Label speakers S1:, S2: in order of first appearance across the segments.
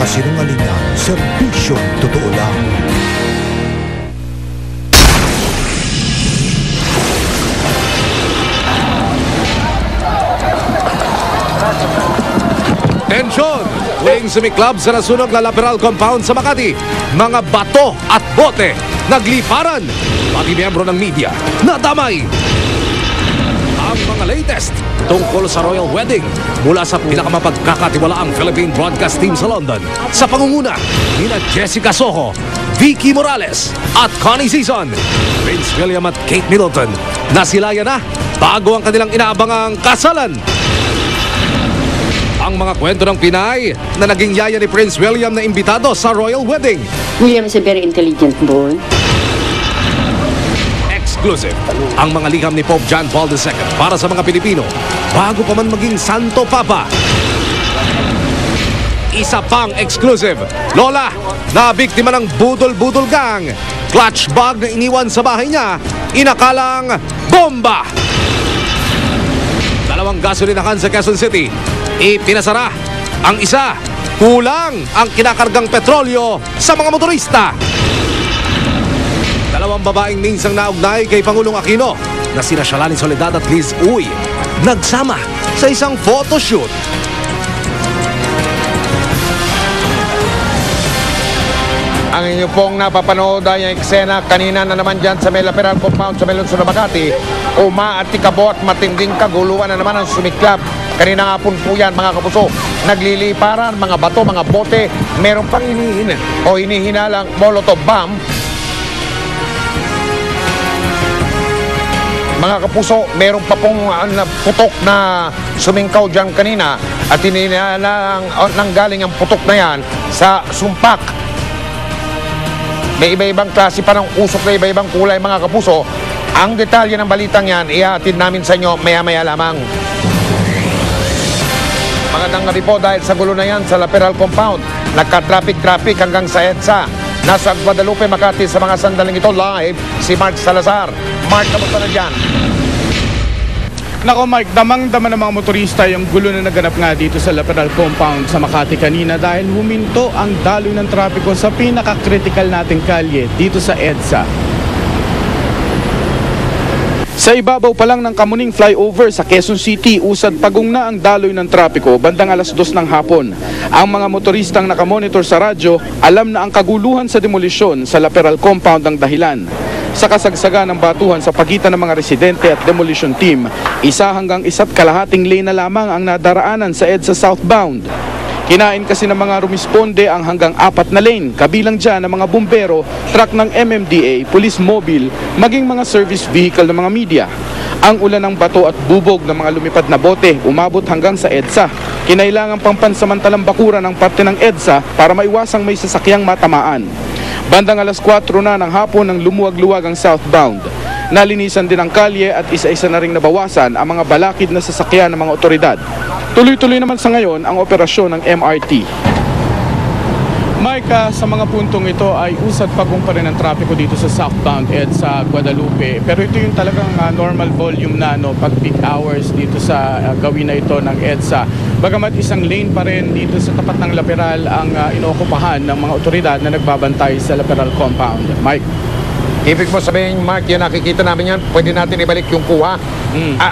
S1: kasinungalingan, serbisyong totoo lang.
S2: Tensyon! Huling sumiklab sa nasunog na Laperal Compound sa Makati. Mga bato at bote nagliparan. Pati miyembro ng media nadamay. Ang mga latest tungkol sa royal wedding mula sa pinakamapagkakatiwalaang Philippine Broadcast Team sa London sa pangunguna nina Jessica Soho, Vicky Morales at Connie Season. Prince William at Kate Middleton nasilayan na bago ang kanilang inaabangang kasalan. Ang mga kwento ng Pinay na naging yaya ni Prince William na imbitado sa royal wedding.
S3: William is a very intelligent boy.
S2: Exclusive ang mga liham ni Pope John Paul II para sa mga Pilipino bago pa man maging Santo Papa. Isa pang exclusive, Lola na biktima ng budol-budol gang. Clutch bag na iniwan sa bahay niya, inakalang bomba. Dalawang gasolinahan sa Quezon City, ipinasara. Ang isa, kulang ang kinakargang petrolyo sa mga motorista. Dalawang babaeng minsang naugnay kay Pangulong Aquino na sina Shalani Soledad at Liz Uy nagsama sa isang photoshoot.
S4: Ang inyo pong napapanood ay ang eksena kanina na naman dyan sa may Laperal Compound sa Melonso na Makati. Umaatikabo at matinding kaguluhan na naman ang sumiklab. Kanina nga po yan mga kapuso. Nagliliparan, mga bato, mga bote. Meron pang hinihinalang Molotov bomb. Mga kapuso, meron pa pong putok na sumingkaw dyan kanina at hinihinalang nanggaling ang putok na yan sa sumpak. May iba-ibang klase pa ng usok na iba-ibang kulay mga kapuso. Ang detalye ng balitang yan, ihatid namin sa inyo maya-maya lamang. Magandang gabi po dahil sa gulo na yan sa Laperal Compound. Nagka-traffic hanggang sa EDSA. Nasa Guadalupe, Makati sa mga sandaling ito live si Mark Salazar. Mark, kamusta na dyan?
S5: Nako Mike, damang-dama ng mga motorista yung gulo na naganap nga dito sa Laperal Compound sa Makati kanina dahil huminto ang daloy ng trapiko sa pinaka-critical nating kalye dito sa EDSA. Sa ibabaw pa lang ng Kamuning flyover sa Quezon City, usad pagong na ang daloy ng trapiko bandang alas 2 ng hapon. Ang mga motoristang nakamonitor sa radyo, alam na ang kaguluhan sa demolisyon sa Laperal Compound ang dahilan. Sa kasagsagan ng batuhan sa pagitan ng mga residente at demolition team, 1 hanggang 1.5 lane na lamang ang nadaraanan sa EDSA southbound. Kinain kasi ng mga rumisponde ang hanggang 4 na lane, kabilang dyan ng mga bumbero, truck ng MMDA, police mobile, maging mga service vehicle ng mga media. Ang ulan ng bato at bubog ng mga lumipad na bote umabot hanggang sa EDSA. Kinailangan pang pansamantalang bakuran ng parte ng EDSA para maiwasang may sasakyang matamaan. Bandang alas 4 na ng hapon nang lumuwag-luwag ang southbound. Nalinisan din ang kalye at isa-isa na ring nabawasan ang mga balakid na sasakyan ng mga otoridad. Tuloy-tuloy naman sa ngayon ang operasyon ng MRT. Mike, sa mga puntong ito ay usad pagong pa rin ang trapiko dito sa southbound EDSA Guadalupe. Pero ito yung talagang normal volume na pag peak hours dito sa gawin na ito ng EDSA. Bagamat isang lane pa rin dito sa tapat ng Laperal ang inookupahan ng mga otoridad na nagbabantay sa Laperal Compound. Mike?
S4: Ibig mo sabihin, Mark, yung nakikita namin yan, pwede natin ibalik yung kuha.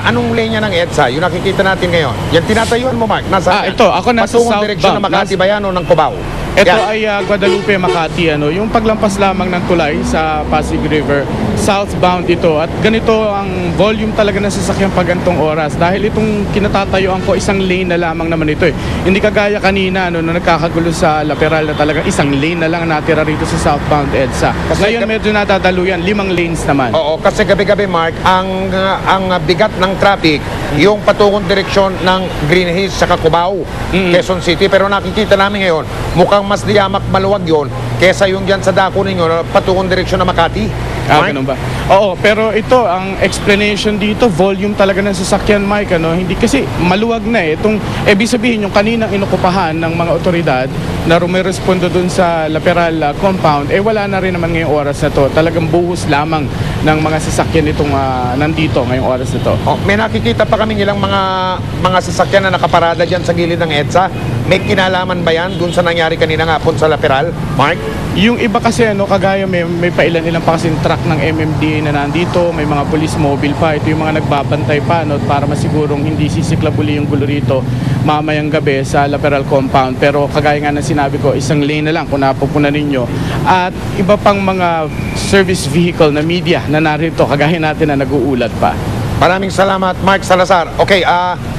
S4: Anong lane yan ng EDSA? Yung nakikita natin ngayon. Yan tinatayuan mo, Mark. Nasa
S5: ito, ako nasa
S4: patungong direksyon ng Makati ba yan o ng Cubao?
S5: Ito ay Guadalupe, Makati. Yung paglampas lamang ng tulay sa Pasig River, southbound ito. At ganito ang volume talaga ng sasakyan pag gantong oras. Dahil itong kinatatayuan ko, isang lane na lamang naman ito. Hindi kagaya kanina na nagkakagulo sa Laperal na talagang isang lane na lang natira rito sa southbound EDSA. Ngayon medyo natadaluyan, 5 lanes naman.
S4: Oo, kasi gabi-gabi, Mark, ang bigat ng traffic, yung patungong direksyon ng Green Hills sa Cubao, Quezon City. Pero nakikita namin ngayon, mukhang mas diyamak maluwag yon kesa yung dyan sa dako ninyo patungong direksyon ng Makati.
S5: Ganun ba? Oo, pero ito, ang explanation dito, volume talaga ng sasakyan, Mike, ano? Hindi kasi maluwag na eh. Itong, ibig sabihin, yung kaninang inukupahan ng mga otoridad na rumirespondo dun sa Laperal compound, wala na rin naman ngayong oras na to. Talagang buhos lamang ng mga sasakyan itong nandito ngayong oras na to.
S4: Oh, may nakikita pa kami ilang mga sasakyan na nakaparada dyan sa gilid ng EDSA. May kinalaman ba yan dun sa nangyari kanina nga po sa Laperal, Mark?
S5: Yung iba kasi kagaya may pailan-ilan pa kasing truck ng MMDA na nandito, may mga police mobile pa. Ito yung mga nagbabantay pa para masigurong hindi sisiklab uli yung gulo rito mamayang gabi sa Laperal compound. Pero kagaya nga ng sinabi ko, isang lane na lang kung napupunan ninyo. At iba pang mga service vehicle na media na narito, kagaya natin na nag-uulat pa.
S4: Maraming salamat, Mark Salazar. Okay,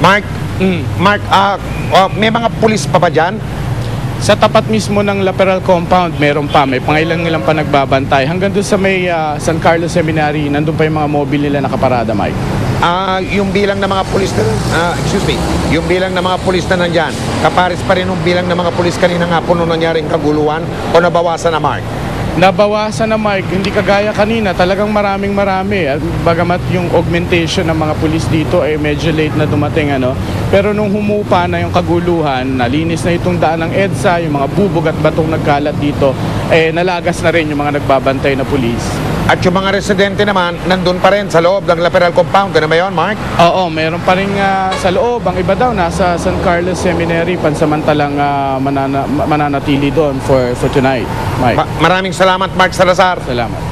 S4: Mark, may mga pulis pa ba dyan?
S5: Sa tapat mismo ng Laperal compound, meron pa. May pangailang-ilang pa nagbabantay. Hanggang doon sa may San Carlos Seminary, nandun pa yung mga mobile nila nakaparada, Mike.
S4: Yung bilang ng mga pulis yung bilang ng mga pulis na nandyan, kapares pa rin yung bilang ng mga pulis kanina nga po nung nangyaring kaguluhan o nabawasan na, Mark?
S5: Nabawasan na, Mike, hindi kagaya kanina, talagang marami. At bagamat yung augmentation ng mga pulis dito ay medyo late na dumating, pero nung humupa na yung kaguluhan, nalinis na itong daan ng EDSA, yung mga bubog at batong nagkalat dito, nalagas na rin yung mga nagbabantay na pulis.
S4: At yung mga residente naman, nandun pa rin sa loob ng Laperal compound. Ganun ba yun, Mark?
S5: Oo, meron pa rin sa loob. Ang iba daw, nasa San Carlos Seminary, pansamantalang mananatili doon for tonight, Mike.
S4: Maraming salamat, Mark Salazar.
S5: Salamat.